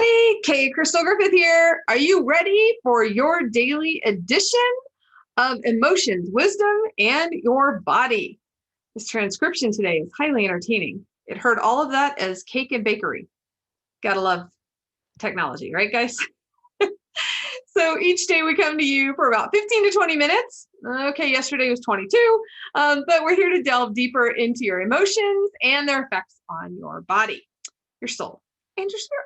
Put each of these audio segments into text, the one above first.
Hey, Kay Crystal Griffith here. Are you ready for your daily edition of Emotions, Wisdom, and Your Body? This transcription today is highly entertaining. It heard all of that as cake and bakery. Gotta love technology, right, guys? So each day we come to you for about 15 to 20 minutes. Okay, yesterday was 22, but we're here to delve deeper into your emotions and their effects on your body, your soul, and your spirit.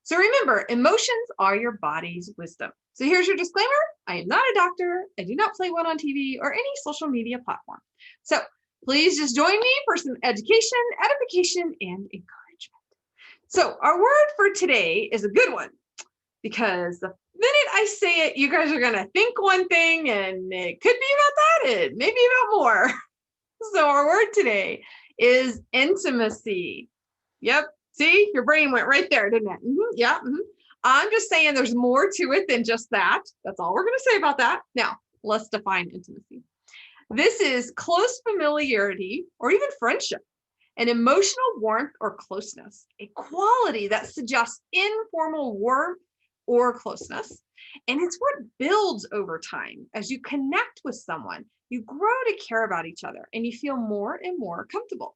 So remember, emotions are your body's wisdom. So here's your disclaimer. I am not a doctor. I do not play one on TV or any social media platform. So please just join me for some education, edification, and encouragement. So our word for today is a good one because the minute I say it, you guys are going to think one thing and it could be about that, and maybe about more. So our word today is intimacy. Yep. See, your brain went right there, didn't it? Yeah. I'm just saying there's more to it than just that. That's all we're going to say about that. Now, let's define intimacy. This is close familiarity or even friendship, an emotional warmth or closeness, a quality that suggests informal warmth or closeness. And it's what builds over time. As you connect with someone, you grow to care about each other and you feel more and more comfortable.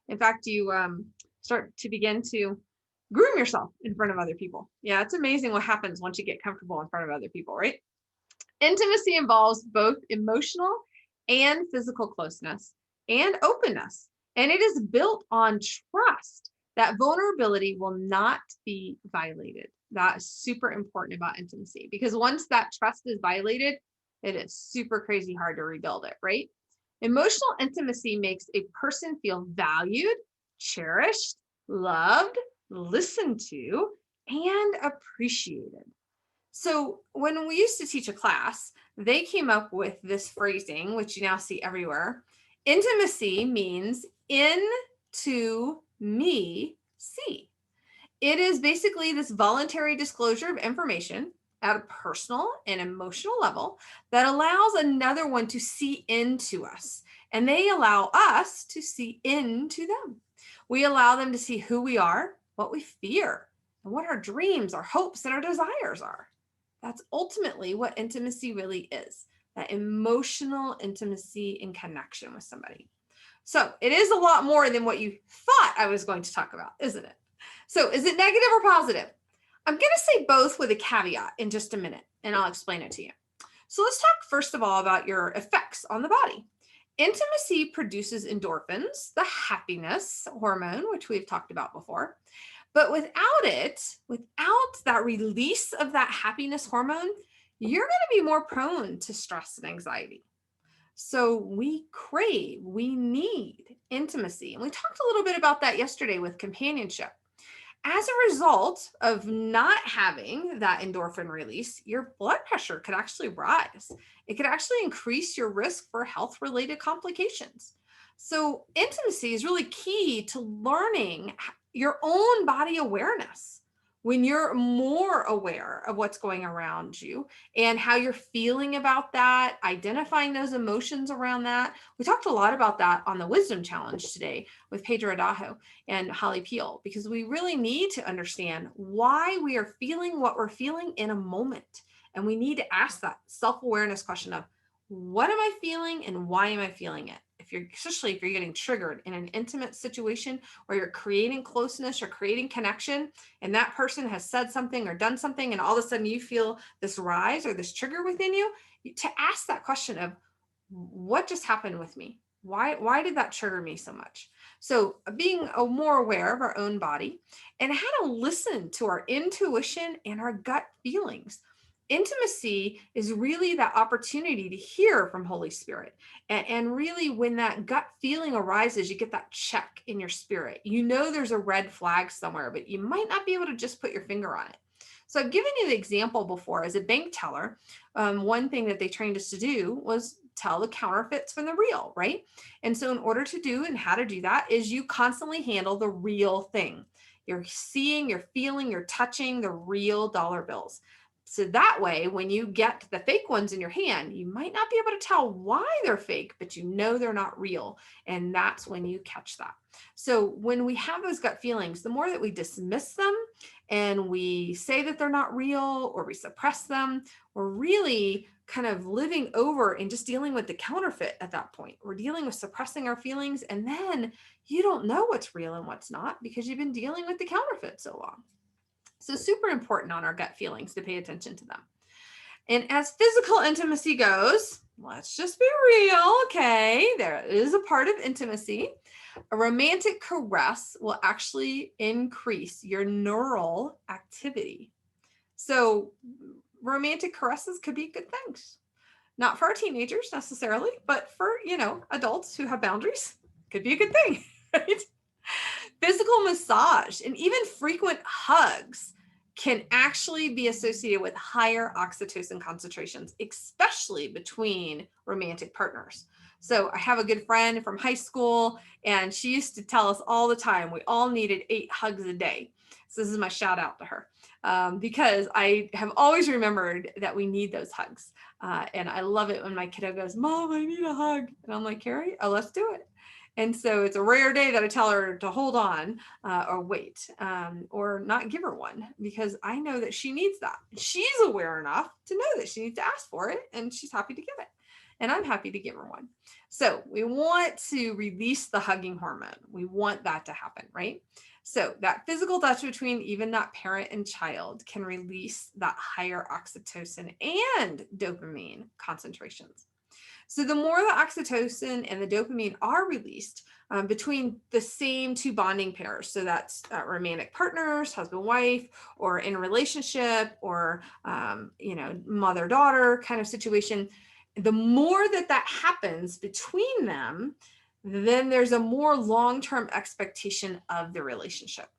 In fact, you start to begin to groom yourself in front of other people. Yeah, it's amazing what happens once you get comfortable in front of other people, right? Intimacy involves both emotional and physical closeness and openness. And it is built on trust. That vulnerability will not be violated. That is super important about intimacy because once that trust is violated, it is super crazy hard to rebuild it, right? Emotional intimacy makes a person feel valued, cherished, loved, listened to, and appreciated. So when we used to teach a class, they came up with this phrasing, which you now see everywhere. Intimacy means in to me see. It is basically this voluntary disclosure of information at a personal and emotional level that allows another one to see into us, and they allow us to see into them. We allow them to see who we are, what we fear, and what our dreams, our hopes, and our desires are. That's ultimately what intimacy really is, that emotional intimacy and connection with somebody. So it is a lot more than what you thought I was going to talk about, isn't it? So is it negative or positive? I'm going to say both with a caveat in just a minute, and I'll explain it to you. So let's talk first of all about your effects on the body. Intimacy produces endorphins, the happiness hormone, which we've talked about before. But without it, without that release of that happiness hormone, you're going to be more prone to stress and anxiety. So we crave, we need intimacy. And we talked a little bit about that yesterday with companionship. As a result of not having that endorphin release, your blood pressure could actually rise. It could actually increase your risk for health-related complications. So intimacy is really key to learning your own body awareness. When you're more aware of what's going around you and how you're feeling about that, identifying those emotions around that. We talked a lot about that on the Wisdom Challenge today with Pedro Adaho and Holly Peel, because we really need to understand why we are feeling what we're feeling in a moment. And we need to ask that self-awareness question of, what am I feeling and why am I feeling it? Especially if you're getting triggered in an intimate situation where you're creating closeness or creating connection, and that person has said something or done something, and all of a sudden you feel this rise or this trigger within you, to ask that question of, what just happened with me? Why did that trigger me so much? So being more aware of our own body and how to listen to our intuition and our gut feelings. Intimacy is really that opportunity to hear from Holy Spirit. And really, when that gut feeling arises, you get that check in your spirit. You know there's a red flag somewhere, but you might not be able to just put your finger on it. So I've given you the example before as a bank teller. One thing that they trained us to do was tell the counterfeits from the real, right? And so in order to do and how to do that is you constantly handle the real thing. You're seeing, you're feeling, you're touching the real dollar bills. So that way, when you get the fake ones in your hand, you might not be able to tell why they're fake, but you know they're not real. And that's when you catch that. So when we have those gut feelings, the more that we dismiss them and we say that they're not real or we suppress them, we're really kind of living over and just dealing with the counterfeit at that point. We're dealing with suppressing our feelings, and then you don't know what's real and what's not because you've been dealing with the counterfeit so long. So super important on our gut feelings to pay attention to them. And as physical intimacy goes, let's just be real, okay? There is a part of intimacy. A romantic caress will actually increase your neural activity. So romantic caresses could be good things. Not for our teenagers necessarily, but for, adults who have boundaries, could be a good thing, right? Physical massage and even frequent hugs can actually be associated with higher oxytocin concentrations, especially between romantic partners. So I have a good friend from high school, and she used to tell us all the time, we all needed 8 hugs a day. So this is my shout out to her, because I have always remembered that we need those hugs. And I love it when my kiddo goes, Mom, I need a hug. And I'm like, Carrie, let's do it. And so it's a rare day that I tell her to hold on or wait or not give her one, because I know that she needs that. She's aware enough to know that she needs to ask for it, and she's happy to give it. And I'm happy to give her one. So we want to release the hugging hormone. We want that to happen, right? So that physical touch between even that parent and child can release that higher oxytocin and dopamine concentrations. So the more the oxytocin and the dopamine are released between the same 2 bonding pairs, so that's romantic partners, husband, wife, or in a relationship, or mother-daughter kind of situation, the more that happens between them, then there's a more long-term expectation of the relationship.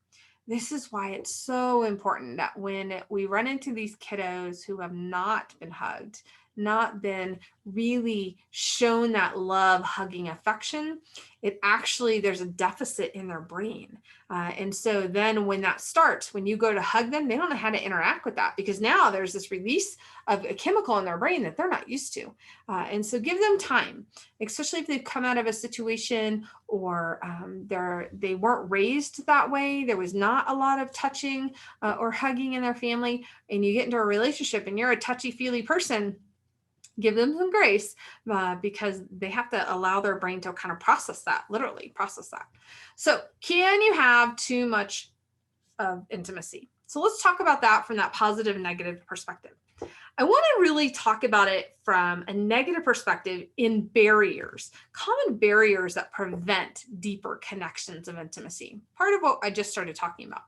This is why it's so important that when we run into these kiddos who have not been hugged, not been really shown that love, hugging, affection, there's a deficit in their brain. And so then when that starts, when you go to hug them, they don't know how to interact with that, because now there's this release of a chemical in their brain that they're not used to. And so give them time, especially if they've come out of a situation or they weren't raised that way. There was not a lot of touching or hugging in their family, and you get into a relationship and you're a touchy-feely person. Give them some grace because they have to allow their brain to kind of process that, literally process that. So can you have too much of intimacy? So let's talk about that from that positive and negative perspective. I want to really talk about it from a negative perspective in barriers, common barriers that prevent deeper connections of intimacy. Part of what I just started talking about.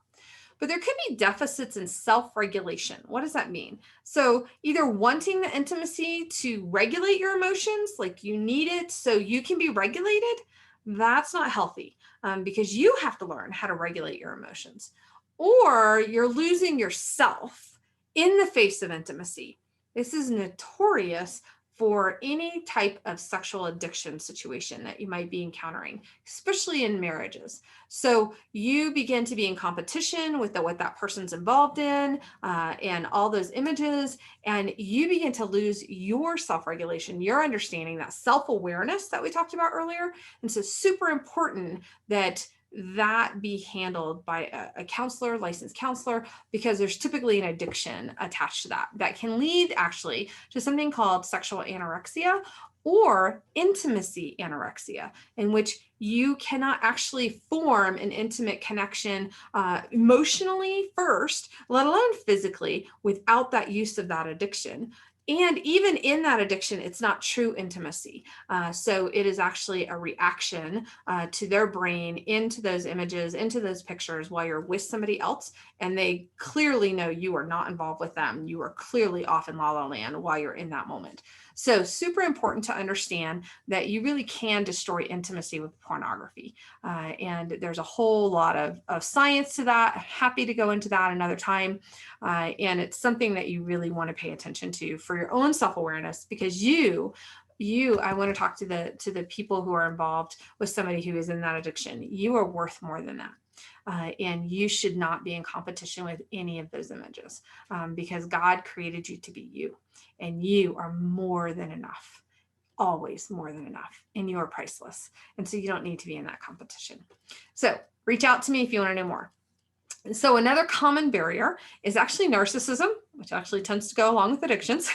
But there could be deficits in self-regulation. What does that mean? So either wanting the intimacy to regulate your emotions, like you need it so you can be regulated, that's not healthy because you have to learn how to regulate your emotions. Or you're losing yourself in the face of intimacy. This is notorious for any type of sexual addiction situation that you might be encountering, especially in marriages. So you begin to be in competition with what that person's involved in and all those images, and you begin to lose your self-regulation, your understanding, that self-awareness that we talked about earlier. And so super important that be handled by a counselor, licensed counselor, because there's typically an addiction attached to that can lead actually to something called sexual anorexia or intimacy anorexia, in which you cannot actually form an intimate connection emotionally first, let alone physically, without that use of that addiction. And even in that addiction, it's not true intimacy. So it is actually a reaction to their brain into those images, into those pictures while you're with somebody else. And they clearly know you are not involved with them. You are clearly off in la la land while you're in that moment. So super important to understand that you really can destroy intimacy with pornography. And there's a whole lot of science to that. I'm happy to go into that another time. And it's something that you really want to pay attention to for your own self-awareness, because I want to talk to the people who are involved with somebody who is in that addiction. You are worth more than that. And you should not be in competition with any of those images, because God created you to be you, and you are more than enough, always more than enough, and you are priceless. And so you don't need to be in that competition. So reach out to me if you want to know more. So another common barrier is actually narcissism, which actually tends to go along with addictions,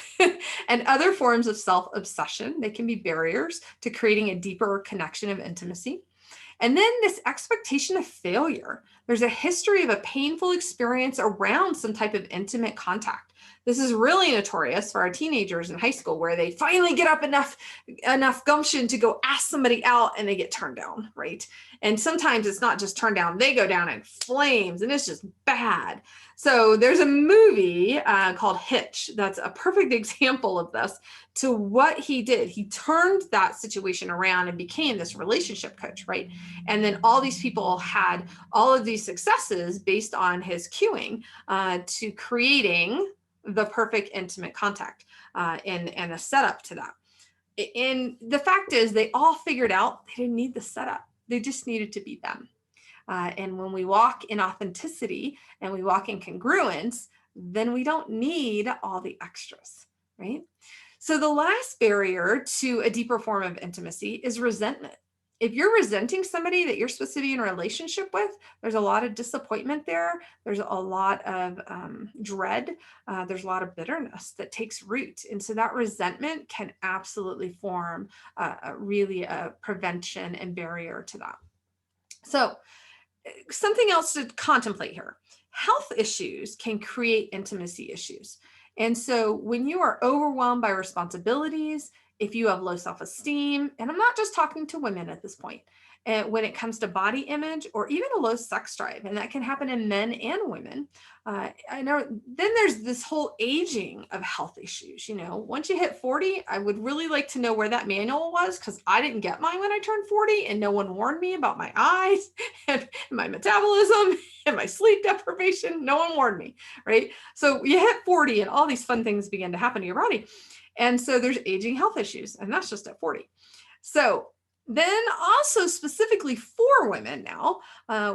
and other forms of self-obsession. They can be barriers to creating a deeper connection of intimacy. And then this expectation of failure. There's a history of a painful experience around some type of intimate contact. This is really notorious for our teenagers in high school, where they finally get up enough gumption to go ask somebody out and they get turned down, right? And sometimes it's not just turned down, they go down in flames and it's just bad. So there's a movie called Hitch that's a perfect example of this, to what he did. He turned that situation around and became this relationship coach, right? And then all these people had all of these successes based on his cueing to creating the perfect intimate contact and a setup to that. And the fact is, they all figured out they didn't need the setup. They just needed to be them. And when we walk in authenticity and we walk in congruence, then we don't need all the extras, right? So the last barrier to a deeper form of intimacy is resentment. If you're resenting somebody that you're supposed to be in a relationship with, there's a lot of disappointment there. There's a lot of dread. There's a lot of bitterness that takes root. And so that resentment can absolutely form really a prevention and barrier to that. So something else to contemplate here. Health issues can create intimacy issues. And so when you are overwhelmed by responsibilities, if you have low self-esteem, and I'm not just talking to women at this point, when it comes to body image or even a low sex drive, and that can happen in men and women. I know then there's this whole aging of health issues. You know, once you hit 40, I would really like to know where that manual was, because I didn't get mine when I turned 40, and no one warned me about my eyes and my metabolism and my sleep deprivation. No one warned me, right? So you hit 40 and all these fun things begin to happen to your body. And so there's aging health issues, and that's just at 40. So then also specifically for women now,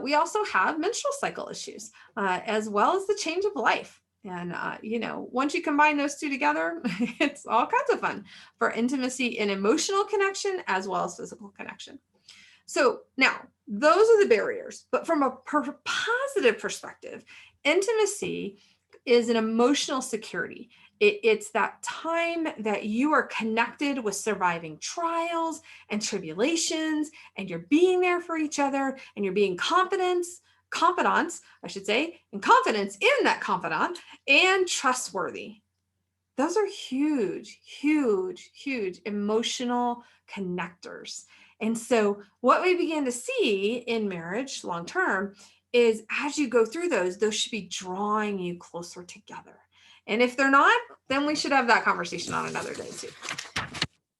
we also have menstrual cycle issues, as well as the change of life. And, you know, once you combine those two together, it's all kinds of fun for intimacy and emotional connection as well as physical connection. So now those are the barriers, but from a positive perspective, intimacy is an emotional security. It's that time that you are connected with surviving trials and tribulations, and you're being there for each other, and you're being confidants, I should say, and confidence in that confidant, and trustworthy. Those are huge, huge, huge emotional connectors. And so what we begin to see in marriage long term is, as you go through those should be drawing you closer together. And if they're not, then we should have that conversation on another day too.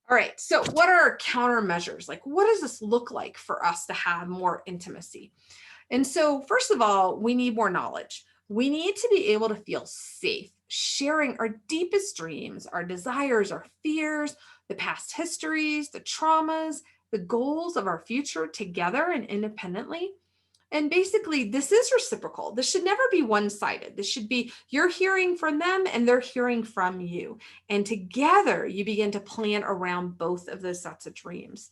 All right, so what are our countermeasures? Like, what does this look like for us to have more intimacy? And so first of all, we need more knowledge. We need to be able to feel safe, sharing our deepest dreams, our desires, our fears, the past histories, the traumas, the goals of our future together and independently. And basically, this is reciprocal. This should never be one-sided. This should be you're hearing from them and they're hearing from you. And together, you begin to plan around both of those sets of dreams.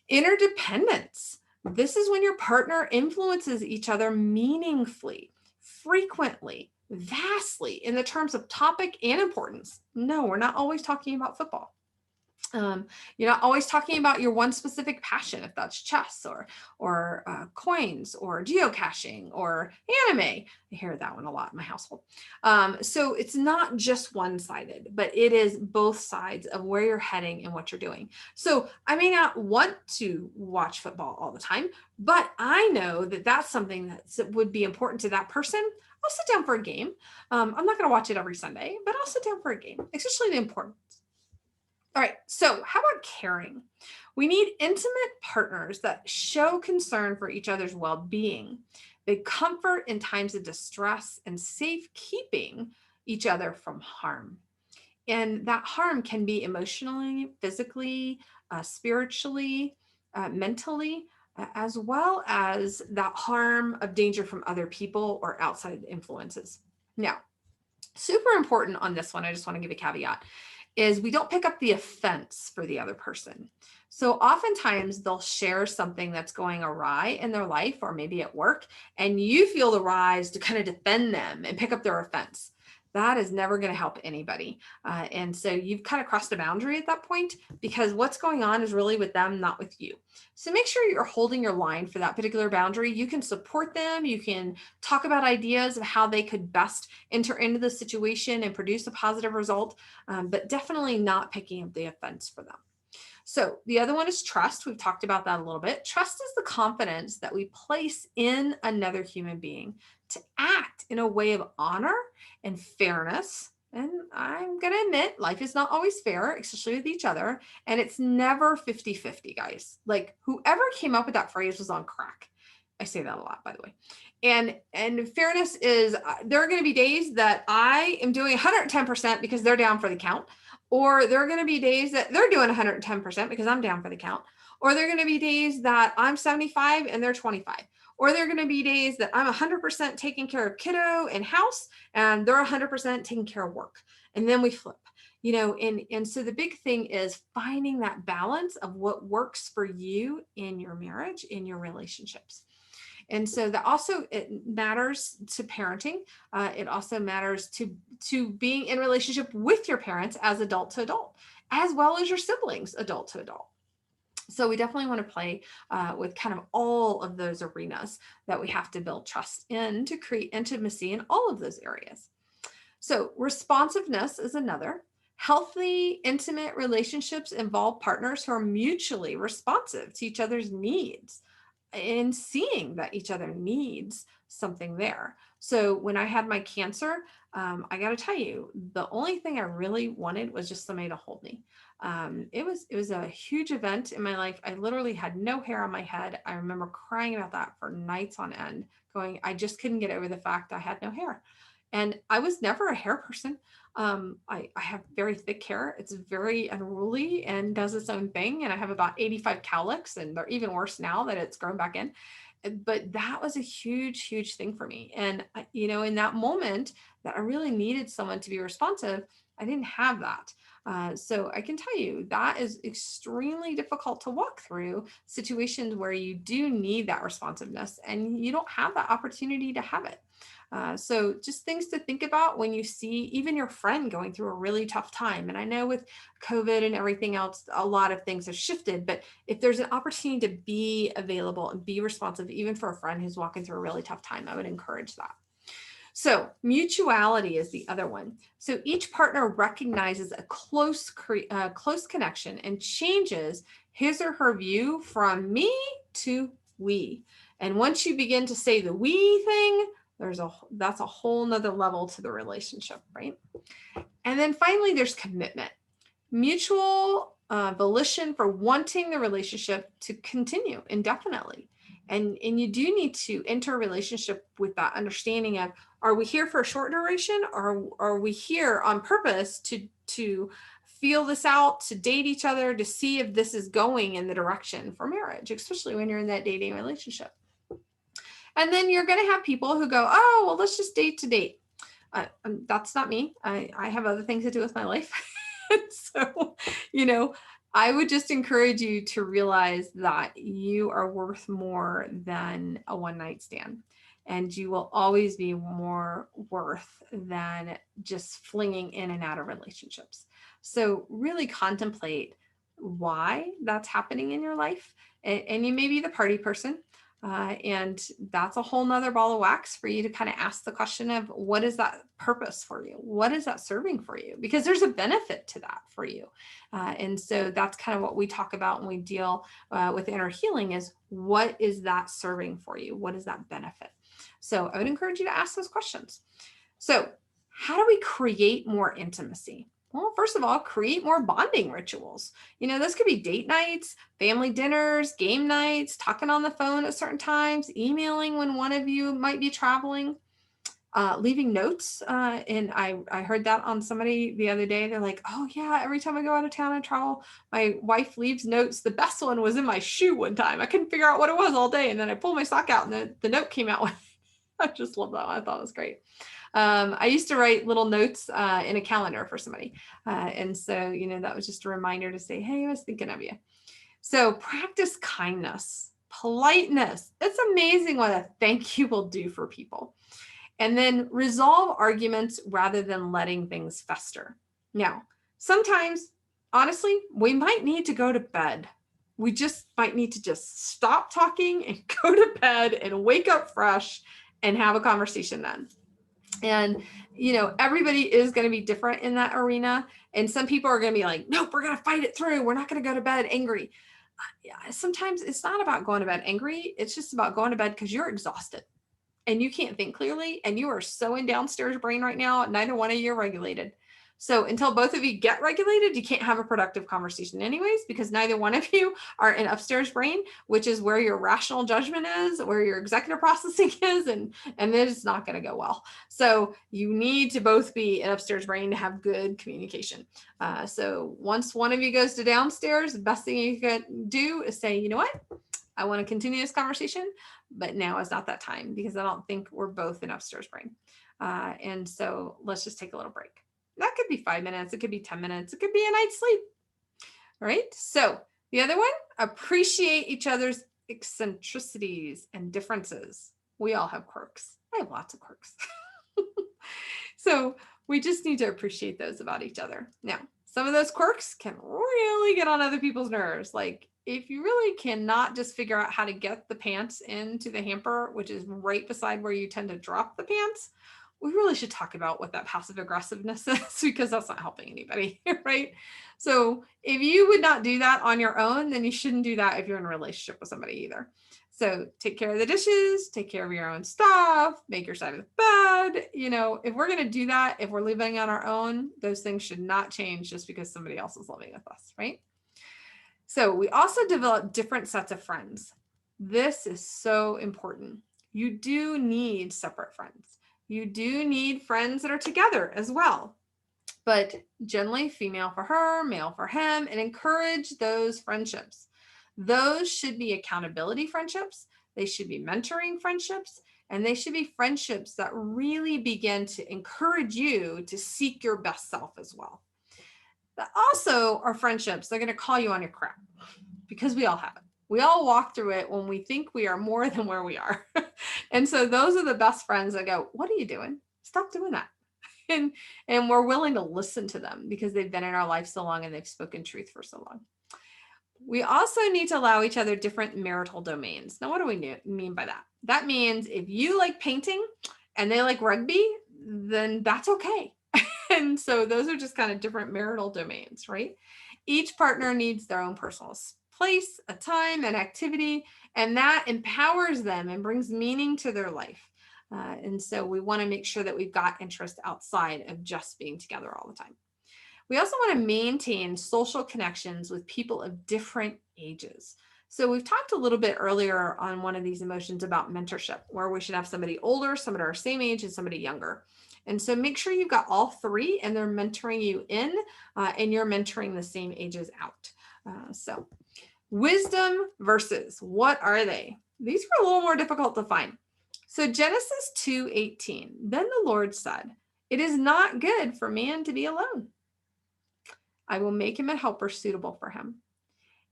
Interdependence. This is when your partner influences each other meaningfully, frequently, vastly in the terms of topic and importance. No, we're not always talking about football. You're not always talking about your one specific passion, if that's chess or coins or geocaching or anime. I hear that one a lot in my household. So it's not just one-sided, but it is both sides of where you're heading and what you're doing. So I may not want to watch football all the time, but I know that that's something that would be important to that person. I'll sit down for a game. I'm not going to watch it every Sunday, but I'll sit down for a game, especially the important. All right, so how about caring? We need intimate partners that show concern for each other's well-being. They comfort in times of distress and safekeeping each other from harm. And that harm can be emotionally, physically, spiritually, mentally. as well as that harm of danger from other people or outside influences. Now, super important on this one, I just want to give a caveat, is we don't pick up the offense for the other person. So oftentimes they'll share something that's going awry in their life or maybe at work, and you feel the rise to kind of defend them and pick up their offense. That is never going to help anybody. And so you've kind of crossed a boundary at that point, because what's going on is really with them, not with you. So make sure you're holding your line for that particular boundary. You can support them. You can talk about ideas of how they could best enter into the situation and produce a positive result, but definitely not picking up the offense for them. So the other one is trust. We've talked about that a little bit. Trust is the confidence that we place in another human being to act in a way of honor and fairness. And I'm going to admit, life is not always fair, especially with each other. And it's never 50-50, guys. Like, whoever came up with that phrase was on crack. I say that a lot, by the way. And fairness is, there are going to be days that I am doing 110% because they're down for the count. Or there are going to be days that they're doing 110% because I'm down for the count. Or there are going to be days that I'm 75 and they're 25. Or there are going to be days that I'm 100% taking care of kiddo and house, and they're 100% taking care of work. And then we flip, and so the big thing is finding that balance of what works for you in your marriage, in your relationships. And so that also, it matters to parenting. It also matters to being in relationship with your parents as adult to adult, as well as your siblings, adult to adult. So we definitely want to play with kind of all of those arenas that we have to build trust in to create intimacy in all of those areas. So responsiveness is another. Healthy, intimate relationships involve partners who are mutually responsive to each other's needs and seeing that each other needs something there. So when I had my cancer, I got to tell you, the only thing I really wanted was just somebody to hold me. It was a huge event in my life. I literally had no hair on my head. I remember crying about that for nights on end, going, I just couldn't get over the fact I had no hair. And I was never a hair person. I have very thick hair. It's very unruly and does its own thing. And I have about 85 cowlicks, and they're even worse now that it's grown back in. But that was a huge, huge thing for me. And, in that moment that I really needed someone to be responsive, I didn't have that. So I can tell you that is extremely difficult to walk through situations where you do need that responsiveness and you don't have that opportunity to have it. So just things to think about when you see even your friend going through a really tough time. And I know with COVID and everything else, a lot of things have shifted, but if there's an opportunity to be available and be responsive, even for a friend who's walking through a really tough time, I would encourage that. So mutuality is the other one. So each partner recognizes a close connection and changes his or her view from me to we. And once you begin to say the we thing, that's a whole nother level to the relationship, right? And then finally, there's commitment, mutual volition for wanting the relationship to continue indefinitely. And you do need to enter a relationship with that understanding of, are we here for a short duration, or are we here on purpose to feel this out, to date each other, to see if this is going in the direction for marriage, especially when you're in that dating relationship. And then you're going to have people who go, oh, well, let's just date to date. That's not me. I have other things to do with my life. So, I would just encourage you to realize that you are worth more than a one night stand. And you will always be more worth than just flinging in and out of relationships. So really contemplate why that's happening in your life. And you may be the party person. And that's a whole nother ball of wax for you to kind of ask the question of, what is that purpose for you? What is that serving for you? Because there's a benefit to that for you. And so that's kind of what we talk about when we deal with inner healing, is what is that serving for you? What is that benefit? So I would encourage you to ask those questions. So how do we create more intimacy? Well, first of all, create more bonding rituals. This could be date nights, family dinners, game nights, talking on the phone at certain times, emailing when one of you might be traveling. leaving notes. And I heard that on somebody the other day. They're like, oh yeah, every time I go out of town and travel, my wife leaves notes. The best one was in my shoe one time. I couldn't figure out what it was all day. And then I pulled my sock out and the note came out. I just love that one. I thought it was great. I used to write little notes in a calendar for somebody. And so, that was just a reminder to say, hey, I was thinking of you. So practice kindness, politeness. It's amazing what a thank you will do for people. And then resolve arguments rather than letting things fester. Now, sometimes, honestly, we might need to go to bed. We just might need to just stop talking and go to bed and wake up fresh and have a conversation then. And, everybody is going to be different in that arena. And some people are going to be like, nope, we're going to fight it through. We're not going to go to bed angry. Sometimes it's not about going to bed angry. It's just about going to bed because you're exhausted and you can't think clearly. And you are so in downstairs brain right now. Neither one of you are regulated. So until both of you get regulated, you can't have a productive conversation anyways, because neither one of you are in upstairs brain, which is where your rational judgment is, where your executive processing is, and it's not going to go well. So you need to both be in upstairs brain to have good communication. So once one of you goes to downstairs, the best thing you can do is say, you know what? I want to continue this conversation, but now is not that time because I don't think we're both in upstairs brain. And so let's just take a little break. That could be 5 minutes. It could be 10 minutes. It could be a night's sleep. All right. So the other one, appreciate each other's eccentricities and differences. We all have quirks. I have lots of quirks. So we just need to appreciate those about each other. Now, some of those quirks can really get on other people's nerves. Like if you really cannot just figure out how to get the pants into the hamper, which is right beside where you tend to drop the pants, we really should talk about what that passive aggressiveness is because that's not helping anybody, right? So if you would not do that on your own, then you shouldn't do that if you're in a relationship with somebody either. So take care of the dishes, take care of your own stuff, make your side of the bed. If we're going to do that, if we're living on our own, those things should not change just because somebody else is living with us, right? So we also develop different sets of friends. This is so important. You do need separate friends. You do need friends that are together as well, but generally female for her, male for him, and encourage those friendships. Those should be accountability friendships. They should be mentoring friendships, and they should be friendships that really begin to encourage you to seek your best self as well. But also are friendships that are going to call you on your crap because we all have it. We all walk through it when we think we are more than where we are. And so those are the best friends that go, what are you doing? Stop doing that. And we're willing to listen to them because they've been in our life so long and they've spoken truth for so long. We also need to allow each other different marital domains. Now, what do we mean by that? That means if you like painting and they like rugby, then that's okay. And so those are just kind of different marital domains, right? Each partner needs their own personal place, a time, an activity, and that empowers them and brings meaning to their life. And so we want to make sure that we've got interest outside of just being together all the time. We also want to maintain social connections with people of different ages. So we've talked a little bit earlier on one of these emotions about mentorship, where we should have somebody older, somebody our same age, and somebody younger. And so make sure you've got all three and they're mentoring you in and you're mentoring the same ages out. So wisdom verses, what are they? These were a little more difficult to find. So Genesis 2:18, then the Lord said, it is not good for man to be alone. I will make him a helper suitable for him.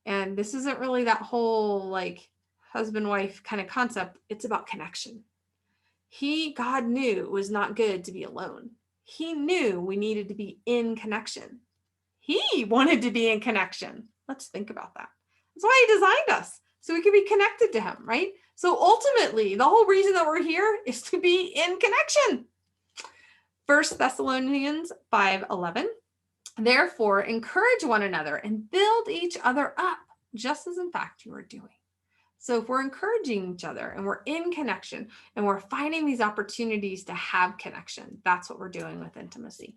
And this isn't really that whole like husband-wife kind of concept. It's about connection. God knew it was not good to be alone. He knew we needed to be in connection. He wanted to be in connection. Let's think about that. That's why he designed us, so we could be connected to him, right? So ultimately, the whole reason that we're here is to be in connection. 1 Thessalonians 5:11. Therefore, encourage one another and build each other up, just as in fact you are doing. So if we're encouraging each other and we're in connection and we're finding these opportunities to have connection, that's what we're doing with intimacy.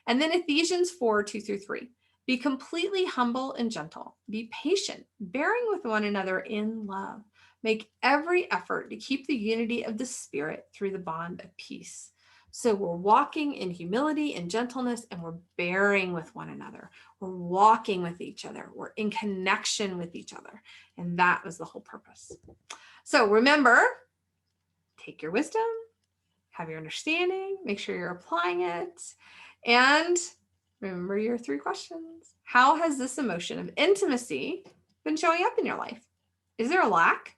And then Ephesians 4:2-3. Be completely humble and gentle. Be patient, bearing with one another in love. Make every effort to keep the unity of the Spirit through the bond of peace. So we're walking in humility and gentleness, and we're bearing with one another. We're walking with each other. We're in connection with each other. And that was the whole purpose. So remember, take your wisdom, have your understanding, make sure you're applying it, and remember your 3 questions. How has this emotion of intimacy been showing up in your life? Is there a lack?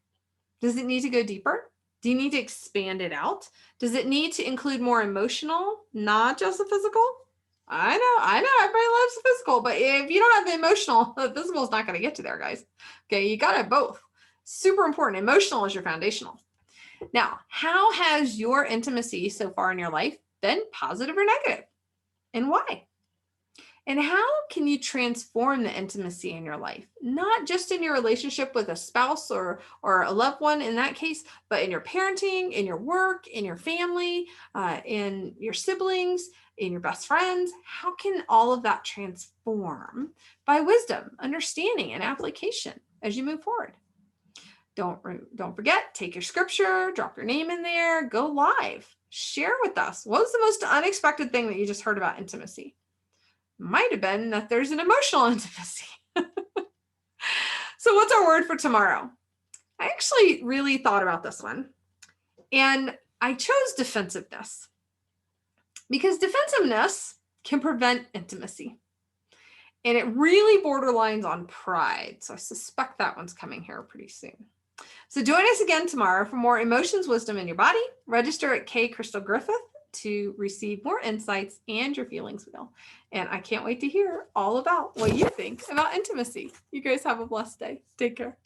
Does it need to go deeper? Do you need to expand it out? Does it need to include more emotional, not just the physical? I know, everybody loves the physical, but if you don't have the emotional, the physical is not going to get you there, guys. Okay, you got to have both. Super important. Emotional is your foundational. Now, how has your intimacy so far in your life been positive or negative? And why? And how can you transform the intimacy in your life? Not just in your relationship with a spouse or a loved one in that case, but in your parenting, in your work, in your family, in your siblings, in your best friends. How can all of that transform by wisdom, understanding, and application as you move forward? Don't forget, take your scripture, drop your name in there, go live, share with us. What was the most unexpected thing that you just heard about intimacy? Might have been that there's an emotional intimacy. So what's our word for tomorrow? I actually really thought about this one, and I chose defensiveness because defensiveness can prevent intimacy, and it really borderlines on pride. So I suspect that one's coming here pretty soon. So join us again tomorrow for more emotions, wisdom in your body. Register at K Crystal Griffith to receive more insights and your feelings wheel. And I can't wait to hear all about what you think about intimacy. You guys have a blessed day. Take care.